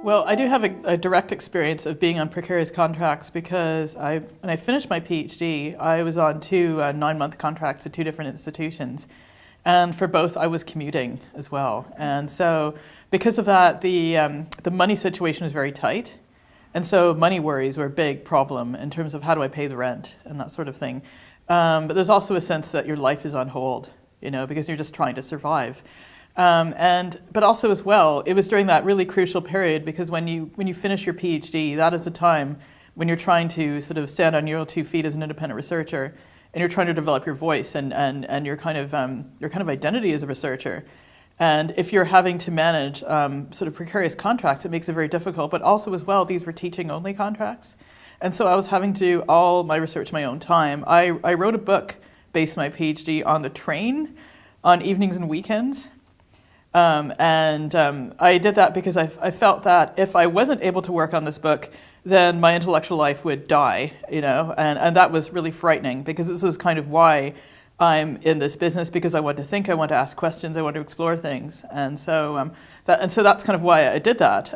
Well, I do have a direct experience of being on precarious contracts because when I finished my PhD, I was on two 9-month contracts at two different institutions. And for both, I was commuting as well. And so because of that, the money situation was very tight. And so money worries were a big problem in terms of how do I pay the rent and that sort of thing. But there's also a sense that your life is on hold, because you're just trying to survive. But also as well, it was during that really crucial period because when you finish your PhD, that is the time when you're trying to sort of stand on your own 2 feet as an independent researcher, and you're trying to develop your voice and your kind of identity as a researcher. And if you're having to manage sort of precarious contracts, it makes it very difficult. But also as well, these were teaching only contracts, and so I was having to do all my research my own time. I wrote a book based on my PhD on the train, on evenings and weekends. I did that because I felt that if I wasn't able to work on this book, then my intellectual life would die, and that was really frightening because this is kind of why I'm in this business, because I want to think, I want to ask questions, I want to explore things, and so that's kind of why I did that.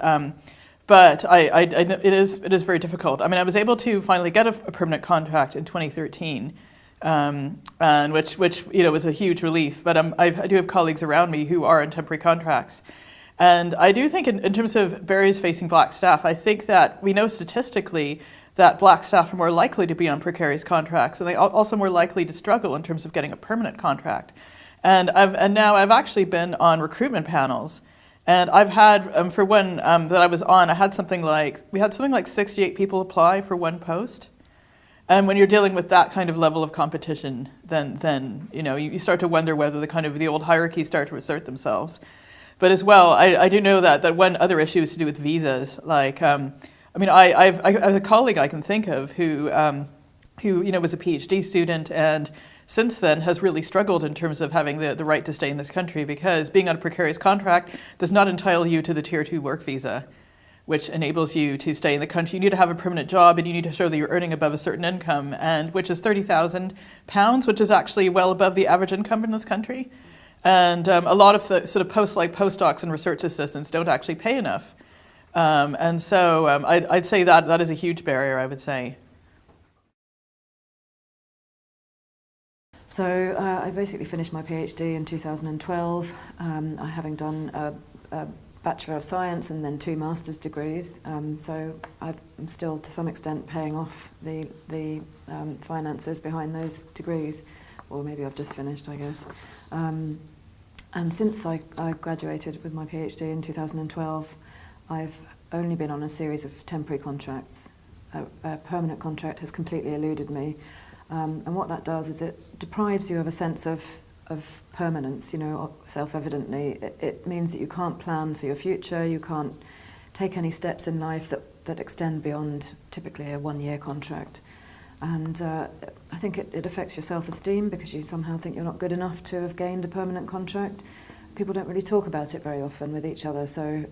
But it is very difficult. I mean, I was able to finally get a permanent contract in 2013. And which was a huge relief. But I do have colleagues around me who are in temporary contracts. And I do think in terms of barriers facing black staff, I think that we know statistically that black staff are more likely to be on precarious contracts, and they also more likely to struggle in terms of getting a permanent contract. And now I've actually been on recruitment panels. And I've had, for one that I was on, we had something like 68 people apply for one post. And when you're dealing with that kind of level of competition, then you start to wonder whether the old hierarchies start to assert themselves. But as well, I do know that one other issue is to do with visas. I have a colleague I can think of who was a PhD student, and since then has really struggled in terms of having the right to stay in this country, because being on a precarious contract does not entitle you to the Tier 2 work visa, which enables you to stay in the country. You need to have a permanent job, and you need to show that you're earning above a certain income, and which is £30,000, which is actually well above the average income in this country. And a lot of the sort of posts like postdocs and research assistants don't actually pay enough. And so I'd say that is a huge barrier, I would say. So I basically finished my PhD in 2012, having done a Bachelor of Science and then 2 master's degrees. So I'm still to some extent paying off the finances behind those degrees, or maybe I've just finished, I guess. And since I graduated with my PhD in 2012, I've only been on a series of temporary contracts. A permanent contract has completely eluded me. And what that does is it deprives you of a sense of permanence, self-evidently. It means that you can't plan for your future, you can't take any steps in life that extend beyond typically a 1-year contract. And I think it affects your self-esteem because you somehow think you're not good enough to have gained a permanent contract. People don't really talk about it very often with each other, so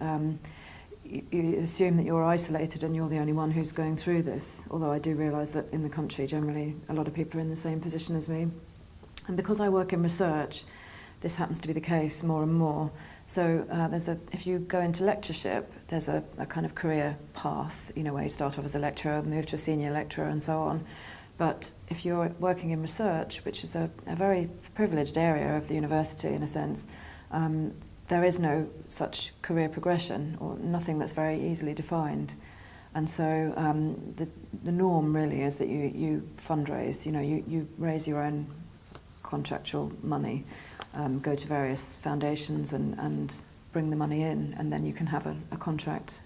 you assume that you're isolated and you're the only one who's going through this, although I do realise that in the country generally a lot of people are in the same position as me. And because I work in research, this happens to be the case more and more. So if you go into lectureship, there's a kind of career path, where you start off as a lecturer, move to a senior lecturer and so on. But if you're working in research, which is a very privileged area of the university in a sense, there is no such career progression, or nothing that's very easily defined. And so the norm really is that you fundraise, you raise your own contractual money, go to various foundations and bring the money in, and then you can have a contract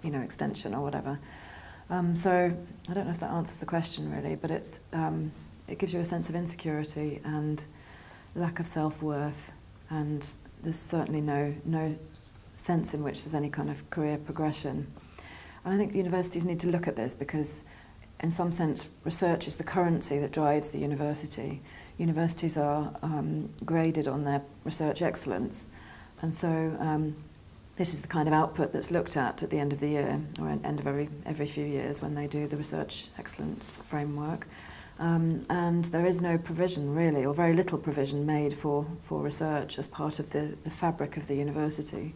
extension or whatever. So I don't know if that answers the question really, but it gives you a sense of insecurity and lack of self-worth, and there's certainly no sense in which there's any kind of career progression. And I think universities need to look at this because in some sense research is the currency that drives the university. Universities are graded on their research excellence, and so this is the kind of output that's looked at the end of the year, or at end of every few years when they do the research excellence framework. And there is no provision really, or very little provision made for research as part of the fabric of the university.